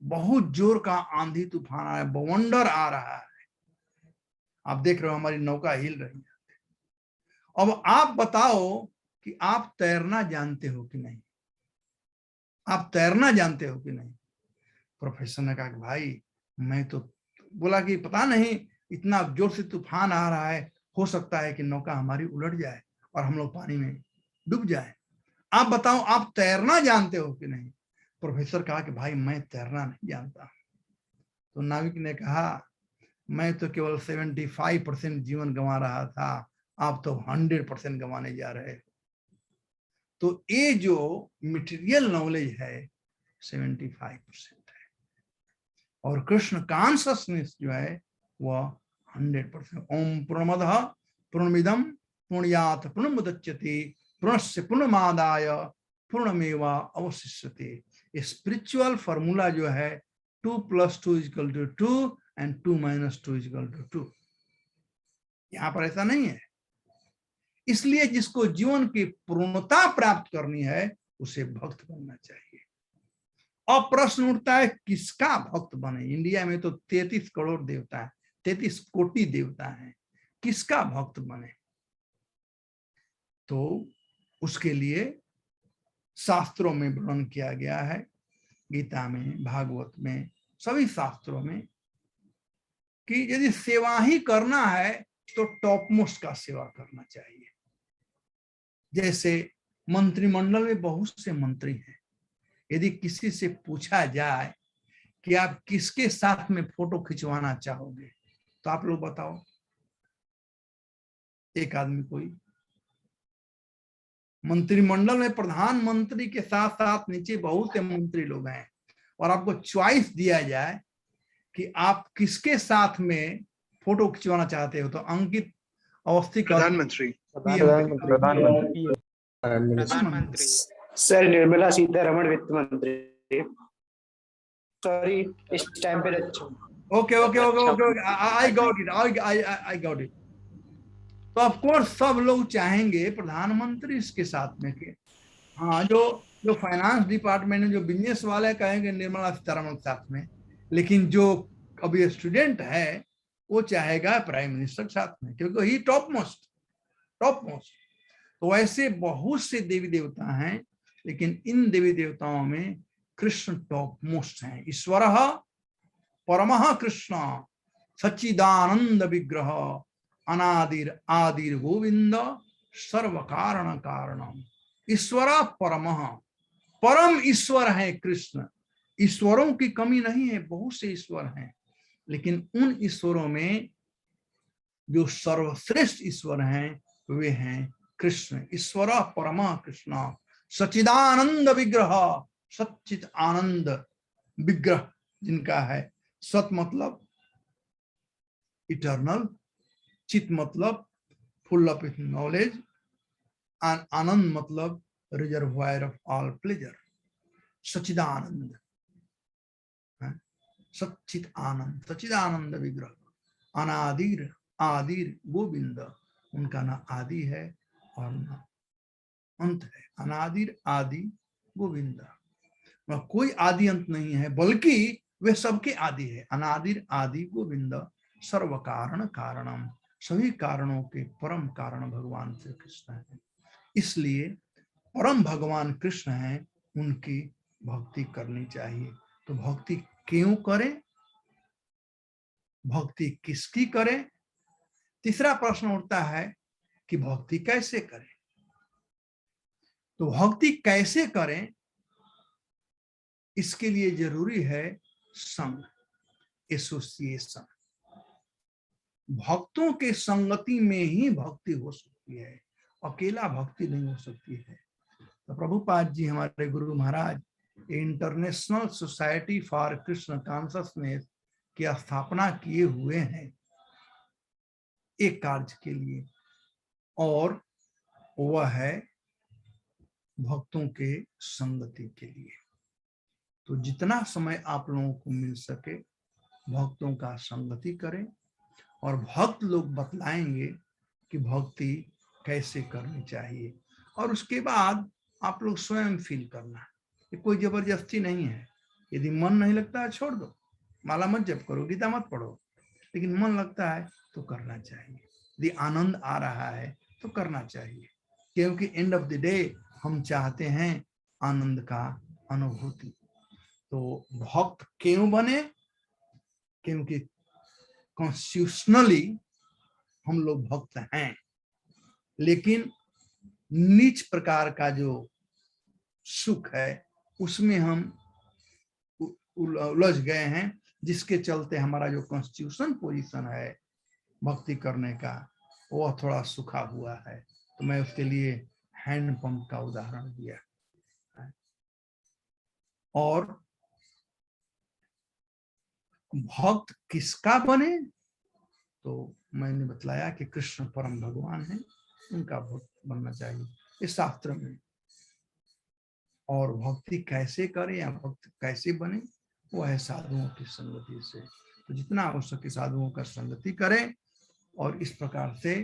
बहुत जोर का आंधी तूफान आ रहा है, बवंडर आ रहा है। आप देख रहे हो हमारी नौका हिल रही है। अब आप बताओ कि आप तैरना जानते हो कि नहीं, आप तैरना जानते हो कि नहीं? प्रोफेसर ने कहा कि भाई मैं तो, बोला कि पता नहीं इतना जोर से तूफान आ रहा है, हो सकता है कि नौका हमारी उलट जाए और हम लोग पानी में डूब जाए। आप बताओ आप तैरना जानते हो कि नहीं? प्रोफेसर कहा कि भाई मैं तैरना नहीं जानता। तो नाविक ने कहा मैं तो केवल 75% जीवन गंवा रहा था, आप तो 100% गंवाने जा रहे हो। तो ये जो मटेरियल नॉलेज है 75% है और कृष्ण कॉन्शसनेस जो है वह 100%। ओम पूर्णमदः पूर्णमिदं पूर्णयात पूर्णमुदच्यते पूर्णस्य पूर्णमादाय पूर्णमेवा अवशिष्यते। स्पिरिचुअल फॉर्मूला जो है 2 + 2 = 2 एंड 2 - 2 = 2। यहां पर ऐसा नहीं है। इसलिए जिसको जीवन की पूर्णता प्राप्त करनी है उसे भक्त बनना चाहिए। अब प्रश्न उठता है किसका भक्त बने? इंडिया में तो 33 करोड़ देवता है, 33 कोटि देवता हैं, किसका भक्त बने? तो उसके लिए शास्त्रों में वर्णन किया गया है, गीता में, भागवत में, सभी शास्त्रों में, कि यदि सेवा ही करना है तो टॉप मोस्ट का सेवा करना चाहिए। जैसे मंत्रिमंडल में बहुत से मंत्री हैं, यदि किसी से पूछा जाए कि आप किसके साथ में फोटो खिंचवाना चाहोगे तो आप लोग बताओ। एक आदमी कोई, मंत्रिमंडल में प्रधानमंत्री के साथ साथ नीचे बहुत से मंत्री लोग हैं और आपको चॉइस दिया जाए कि आप किसके साथ में फोटो खिंचवाना चाहते हो तो अंकित अवस्थी प्रधानमंत्री प्रधानमंत्री सर निर्मला सीतारमण वित्त मंत्री। सॉरी इस टाइम पे okay okay okay okay I got it, I got it. तो ऑफ कोर्स सब लोग चाहेंगे प्रधानमंत्री इसके साथ में के, हाँ जो जो फाइनेंस डिपार्टमेंट में जो बिजनेस वाले कहेंगे निर्मला सीतारमण साथ में, लेकिन जो अभी स्टूडेंट है वो चाहेगा प्राइम मिनिस्टर के साथ में, क्योंकि ही टॉप मोस्ट। तो वैसे बहुत से देवी देवता हैं, लेकिन इन देवी देवताओं में कृष्ण टॉप मोस्ट हैं। ईश्वर परमः कृष्ण सच्चिदानंद विग्रह अनादिर आदिर गोविंद सर्व कारण कारणम। ईश्वर परमः, परम ईश्वर है कृष्ण। ईश्वरों की कमी नहीं है, बहुत से ईश्वर हैं, लेकिन उन ईश्वरों में जो सर्वश्रेष्ठ ईश्वर हैं वे हैं कृष्ण। ईश्वर परमः कृष्ण सच्चिदानंद विग्रह, सच्चित आनंद विग्रह जिनका है। सत मतलब इटर्नल, चित मतलब फुल ऑफ नॉलेज, आनंद मतलब रिजर्वायर ऑफ ऑल प्लेजर, सच्चिदानंद। सच्चित आनंद, सच्चिदानंद विग्रह, अनादिर आदिर गोविंद, उनका ना आदि है और ना अंत है। अनादिर आदि गोविंद, कोई आदि अंत नहीं है, बल्कि वे सबके आदि है। अनादिर आदि गोविंद, सर्व कारण कारणम, सभी कारणों के परम कारण भगवान श्री कृष्ण है। इसलिए परम भगवान कृष्ण हैं, उनकी भक्ति करनी चाहिए। तो भक्ति क्यों करें, भक्ति किसकी करें? तीसरा प्रश्न उठता है कि भक्ति कैसे करें। तो भक्ति कैसे करें, इसके लिए जरूरी है संग, एसोसिएशन। भक्तों के संगति में ही भक्ति हो सकती है, अकेला भक्ति नहीं हो सकती है। तो प्रभुपाद जी हमारे गुरु महाराज international society for Krishna consciousness की स्थापना किए हुए हैं एक कार्य के लिए, और वह है भक्तों के संगति के लिए। तो जितना समय आप लोगों को मिल सके भक्तों का संगति करें, और भक्त लोग बतलाएंगे कि भक्ति कैसे करनी चाहिए, और उसके बाद आप लोग स्वयं फील करना। ये कोई जबरदस्ती नहीं है। यदि मन नहीं लगता है छोड़ दो, माला मत जप करो, गीता मत पढ़ो, लेकिन मन लगता है तो करना चाहिए। यदि आनंद आ रहा है तो करना चाहिए, क्योंकि एंड ऑफ द डे हम चाहते हैं आनंद का अनुभूति। तो भक्त क्यों बने? क्योंकि कॉन्स्टिट्यूशनली हम लोग भक्त हैं, लेकिन नीच प्रकार का जो सुख है उसमें हम उलझ गए हैं, जिसके चलते हमारा जो कॉन्स्टिट्यूशन पोजीशन है भक्ति करने का वो थोड़ा सूखा हुआ है। तो मैं उसके लिए हैंडपंप का उदाहरण दिया। और भक्त किसका बने, तो मैंने बतलाया कि कृष्ण परम भगवान है, उनका भक्त बनना चाहिए इस शास्त्र में। और भक्ति कैसे करें या भक्त कैसे बने, वो है साधुओं की संगति से। तो जितना हो सके साधुओं का संगति करें, और इस प्रकार से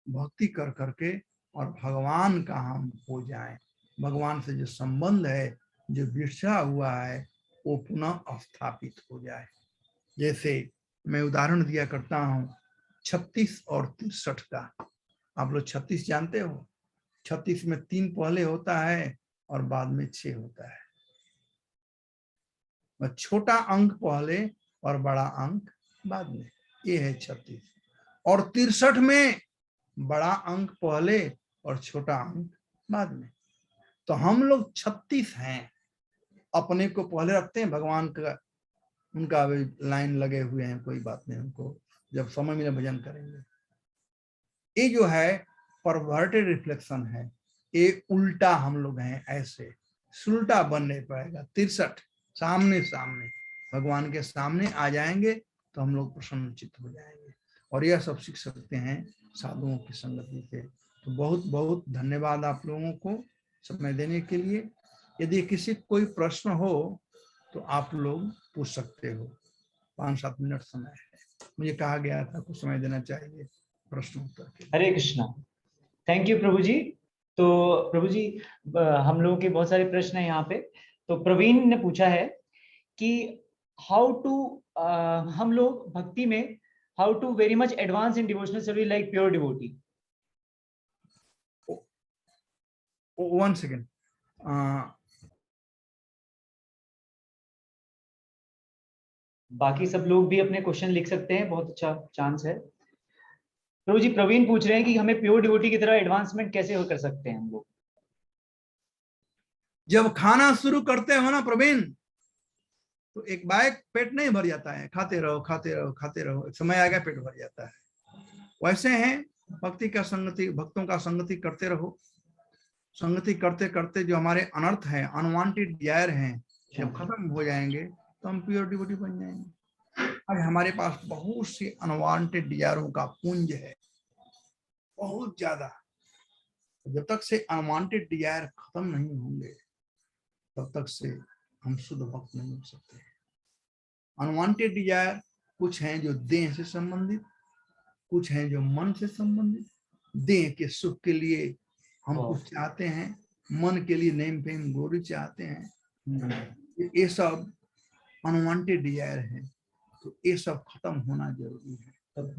भक्ति कर करके और भगवान का हम हो जाएं। भगवान से जो संबंध है, जो बिछड़ा हुआ है, वो पुनः स्थापित हो जाए। जैसे मैं उदाहरण दिया करता हूँ 36 और 63 का। आप लोग 36 जानते हो? 36 में 3 पहले होता है और बाद में 6 होता है। छोटा अंक पहले और बड़ा अंक बाद में, ये है 36। और 63 में बड़ा अंक पहले और छोटा अंक बाद में। तो हम लोग 36 हैं, अपने को पहले रखते हैं, भगवान का उनका अभी लाइन लगे हुए हैं, कोई बात नहीं, उनको जब समय मिले भजन करेंगे। ये जो है परवर्टेड रिफ्लेक्शन है, ये उल्टा हम लोग हैं, ऐसे सुलटा बन नहीं पाएगा। 63 सामने सामने भगवान के सामने आ जाएंगे तो हम लोग प्रसन्नचित्त हो जाएंगे, और यह सब सीख सकते हैं साधुओं की संगति से। तो बहुत बहुत धन्यवाद आप लोगों को समय देने के लिए। यदि किसी कोई प्रश्न हो तो आप लोग पूछ सकते हो, 5-7 मिनट समय है। मुझे कहा गया था कुछ समय देना चाहिए प्रश्न उत्तर के। हरे कृष्णा। थैंक यू प्रभु जी। तो प्रभु जी हम लोगों के बहुत सारे प्रश्न हैं यहाँ पे। तो प्रवीण ने पूछा है कि हाउ टू हम लोग भक्ति में how to very much advance in devotional service like pure devotee. One second, बाकी सब लोग भी अपने क्वेश्चन लिख सकते हैं, बहुत अच्छा चांस है। प्रभु जी प्रवीण पूछ रहे हैं कि हमें प्योर डिवोटी की तरह एडवांसमेंट कैसे कर सकते हैं हम लोग। जब खाना शुरू करते हो ना प्रवीण, तो एक बाइक पेट नहीं भर जाता है, खाते रहो खाते रहो खाते रहो, एक समय आएगा पेट भर जाता है। वैसे है भक्ति का संगति, भक्तों का संगति करते रहो। संगति करते करते जो हमारे अनर्थ हैं, अनवांटेड डिजायर हैं, जब खत्म हो जाएंगे तो हम प्योर डिवोटी बन जाएंगे। आज हमारे पास बहुत सी अनवांटेड डिजायरों का पुंज है, बहुत ज्यादा। जब तक से अनवांटेड डिजायर खत्म नहीं होंगे तब तक से हम शुद्ध भक्त नहीं हो सकते। अनवांटेड डिजायर कुछ हैं जो देह से संबंधित, कुछ हैं जो मन से संबंधित। देह के सुख के लिए हम कुछ चाहते हैं, मन के लिए नेम फेम ग्लोरी चाहते हैं, ये सब अनवांटेड डिजायर है। तो ये सब खत्म होना जरूरी है। और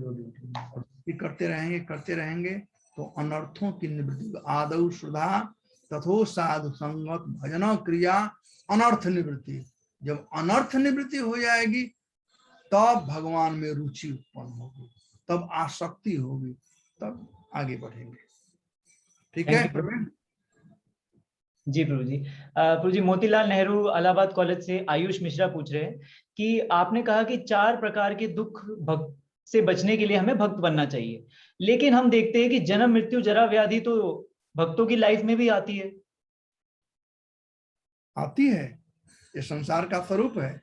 करते रहेंगे तो अनर्थों की निवृत्ति। आदौ श्रद्धा तथो साधु संगत भजन क्रिया अनर्थ निवृत्ति। जब अनर्थ निवृत्ति हो जाएगी तब भगवान में रुचि उत्पन्न होगी, तब आसक्ति होगी, तब आगे बढ़ेंगे। ठीक है प्रवीण? जी प्रभु जी। प्रभु जी, मोतीलाल नेहरू इलाहाबाद कॉलेज से आयुष मिश्रा पूछ रहे हैं कि आपने कहा कि 4 प्रकार के दुख भक्त से बचने के लिए हमें भक्त बनना चाहिए, लेकिन हम देखते हैं कि जन्म मृत्यु जरा व्याधि तो भक्तों की लाइफ में भी आती है। आती है, ये संसार का स्वरूप है,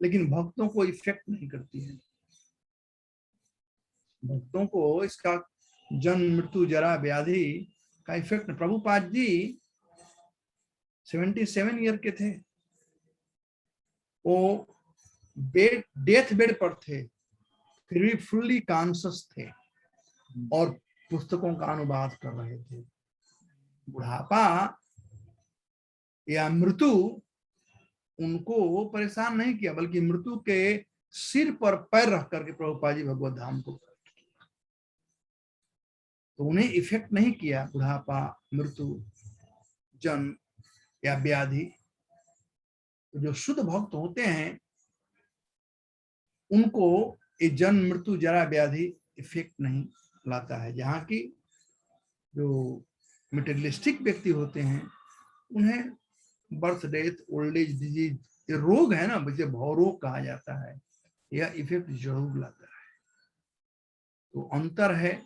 लेकिन भक्तों को इफेक्ट नहीं करती है। भक्तों को इसका जन्म मृत्यु जरा व्याधि का इफेक्ट। प्रभुपाद जी 77 ईयर के थे, वो डेथ बेड पर थे, फिर भी फुल्ली कॉन्शियस थे और पुस्तकों का अनुवाद कर रहे थे। बुढ़ापा या मृत्यु उनको परेशान नहीं किया, बल्कि मृत्यु के सिर पर पैर रख करके प्रभुपाद जी भगवत धाम को, तो उन्हें इफेक्ट नहीं किया बुढ़ापा, मृत्यु, जन्म या व्याधि। तो जो शुद्ध भक्त होते हैं उनको ये जन्म मृत्यु जरा व्याधि इफेक्ट नहीं लाता है। जहाँ की जो मेटेरियलिस्टिक व्यक्ति होते हैं उन्हें birth death old age disease, ये रोग है ना, जिसे भवरोग कहा जाता है, यह इफेक्ट जरूर लाता है। तो अंतर है।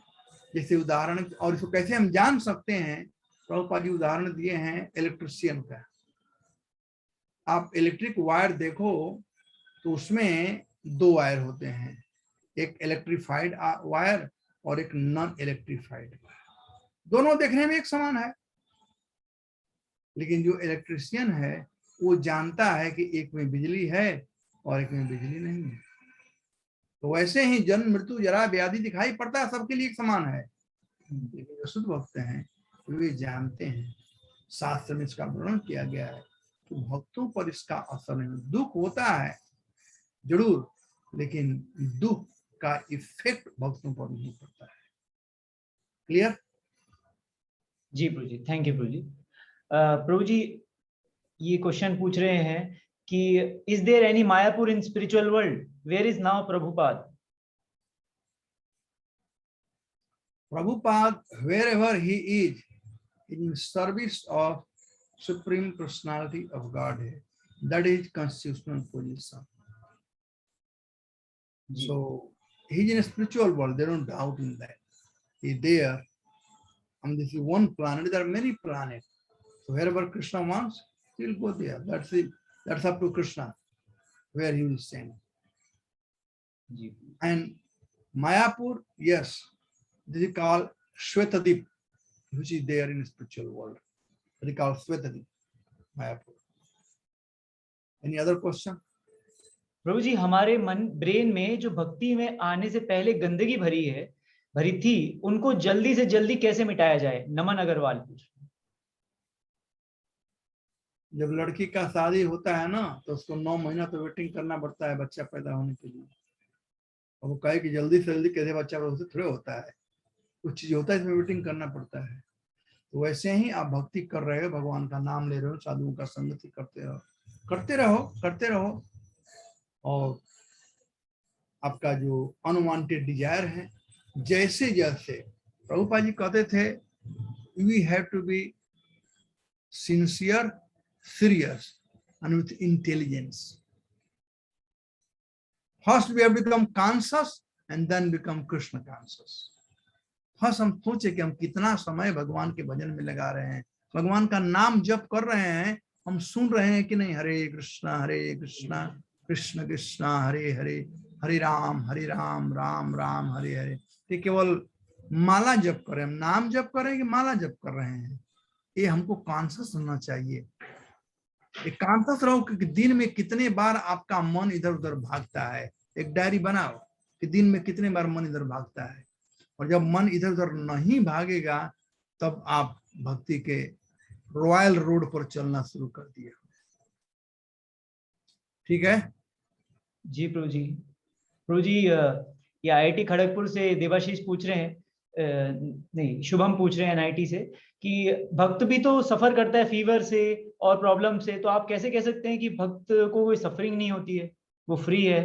जैसे उदाहरण, और इसको कैसे हम जान सकते हैं, प्रभुपाद जी उदाहरण दिए हैं इलेक्ट्रिशियन का। आप इलेक्ट्रिक वायर देखो तो उसमें 2 वायर होते हैं, एक इलेक्ट्रिफाइड वायर और एक नॉन इलेक्ट्रिफाइड। दोनों देखने में एक समान है, लेकिन जो इलेक्ट्रिशियन है वो जानता है कि एक में बिजली है और एक में बिजली नहीं है। तो वैसे ही जन्म मृत्यु जरा व्याधि दिखाई पड़ता है, सबके लिए एक समान है, लेकिन जो शुद्ध भक्त हैं वे जानते हैं, शास्त्र में इसका वर्णन किया गया है कि भक्तों पर इसका असर नहीं। दुख होता है जरूर, लेकिन दुख का इफेक्ट भक्तों पर नहीं पड़ता है। क्लियर? जी प्रभु जी, थैंक यू प्रभु जी। प्रभु जी ये क्वेश्चन पूछ रहे हैं कि is there any Mayapur in spiritual world, where is now Prabhupada? Prabhupada, wherever he is, in service of Supreme Personality of Godhead. That is constitutional position. So he's in a spiritual world, they don't doubt in that. He's there. And this is one planet, there are many planets. So wherever Krishna wants, he'll go there. That's it. That's up to Krishna, where he will send. And Mayapur, yes, this is called Shvetadip, which is there in the spiritual world. They call Shvetadip, Mayapur. Any other question? प्रभु जी, हमारे मन brain में जो भक्ति में आने से पहले गंदगी भरी थी, उनको जल्दी से जल्दी कैसे मिटाया जाए? नमन अग्रवाल पूछ। जब लड़की का शादी होता है ना, तो उसको 9 महीना तो वेटिंग करना पड़ता है बच्चा पैदा होने के लिए। और वो कहे कि जल्दी से जल्दी कैसे बच्चा पैदा थोड़े होता है, कुछ चीज होता है इसमें वेटिंग करना पड़ता है। तो वैसे ही आप भक्ति कर रहे हो, भगवान का नाम ले रहे हो, साधुओं का संगति करते रहो और आपका जो अनवांटेड डिजायर है, जैसे जैसे प्रभुपाद जी कहते थे, we have to be sincere, serious and with intelligence. First we have become conscious and then become Krishna conscious. First हम सोचे कि हम कितना समय भगवान के भजन में लगा रहे हैं, भगवान का नाम जप कर रहे हैं, हम सुन रहे हैं कि नहीं, हरे कृष्णा कृष्ण कृष्णा हरे हरे, हरे राम राम राम हरे हरे। ये केवल माला जप कर रहे हैं, हम नाम जप कर रहे हैं कि माला जप कर रहे हैं, ये हमको कॉन्शियस होना चाहिए। एक कॉन्शियस रहो कि दिन में कितने बार आपका मन इधर उधर भागता है। एक डायरी बनाओ कि दिन में कितने बार मन इधर भागता है, और जब मन इधर उधर नहीं भागेगा तब आप भक्ति के रॉयल रोड पर चलना शुरू कर दिया। ठीक है जी प्रभु जी। प्रभु जी ये आईआईटी खड़गपुर से देवाशीष पूछ रहे हैं, नहीं शुभम पूछ रहे हैं एनआईटी से, कि भक्त भी तो सफर करता है फीवर से और प्रॉब्लम से, तो आप कैसे कह सकते हैं कि भक्त को कोई सफरिंग नहीं होती है, वो फ्री है?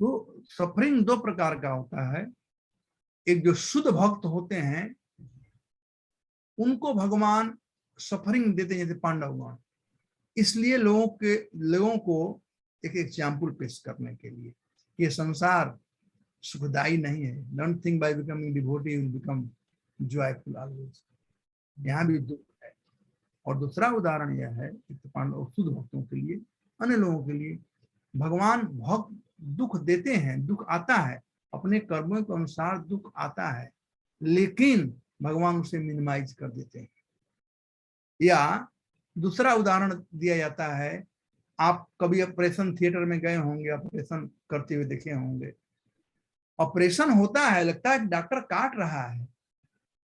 तो सफरिंग दो प्रकार का होता है। एक जो शुद्ध भक्त होते हैं उनको भगवान सफरिंग देते हैं, जैसे पांडवगण। इसलिए लोगों को एक एग्जाम्पल पेश करने के लिए, ये संसार सुखदायी नहीं है। Don't think by becoming devotee you will become joyful always. यहाँ भी दुख है। और दूसरा उदाहरण यह है कि पांडव शुद्ध भक्तों के लिए, अन्य लोगों के लिए भगवान भक्त दुख देते हैं, दुख आता है, अपने कर्मों के अनुसार दुख आता है, लेकिन भगवान उसे मिनिमाइज कर देते हैं। या दूसरा उदाहरण दिया जाता है, आप कभी ऑपरेशन थिएटर में गए होंगे, ऑपरेशन करते हुए देखे होंगे। ऑपरेशन होता है, लगता है कि डॉक्टर काट रहा है,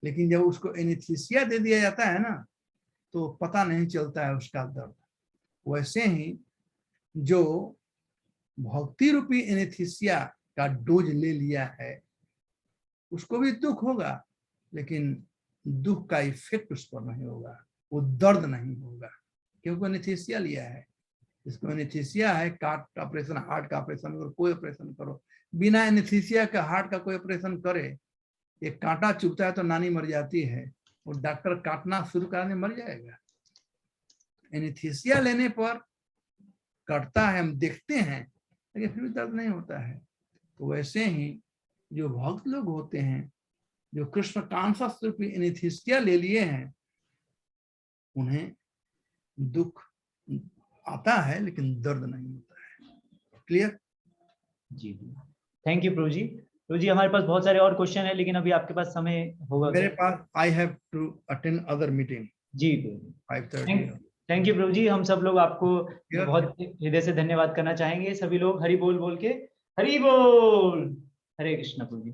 लेकिन जब उसको एनेस्थीसिया दे दिया जाता है ना, तो पता नहीं चलता है उसका दर्द। वैसे ही जो भक्ति रूपी एनेस्थीसिया का डोज ले लिया है उसको भी दुख होगा, लेकिन दुख का इफेक्ट उस पर नहीं होगा, वो दर्द नहीं होगा, क्योंकि एनेस्थीसिया लिया है। इसको एनेस्थीसिया है, काट का ऑपरेशन, हार्ट का ऑपरेशन, अगर कोई ऑपरेशन करो बिना एनेस्थीसिया का, हार्ट का कोई ऑपरेशन करे, एक कांटा चुभता है तो नानी मर जाती है, वो डॉक्टर काटना शुरू करने मर जाएगा। एनेस्थीसिया लेने पर कटता है, हम देखते हैं, लेकिन फिर भी दर्द नहीं होता है। तो वैसे ही जो भक्त लोग होते हैं, जो कृष्ण कॉन्शियस रूपी एनेस्थीसिया ले लिए हैं, उन्हें दुख आता है लेकिन दर्द नहीं होता है। क्लियर? जी थैंक यू प्रभु जी। प्रभु जी हमारे पास बहुत सारे और क्वेश्चन है, लेकिन अभी आपके पास समय होगा? मेरे पास I have to attend other meeting. जी 5:30। थैंक यू प्रभु जी। हम सब लोग आपको बहुत हृदय से धन्यवाद करना चाहेंगे। सभी लोग हरि बोल बोल के, हरि बोल, हरे कृष्ण प्रभु जी।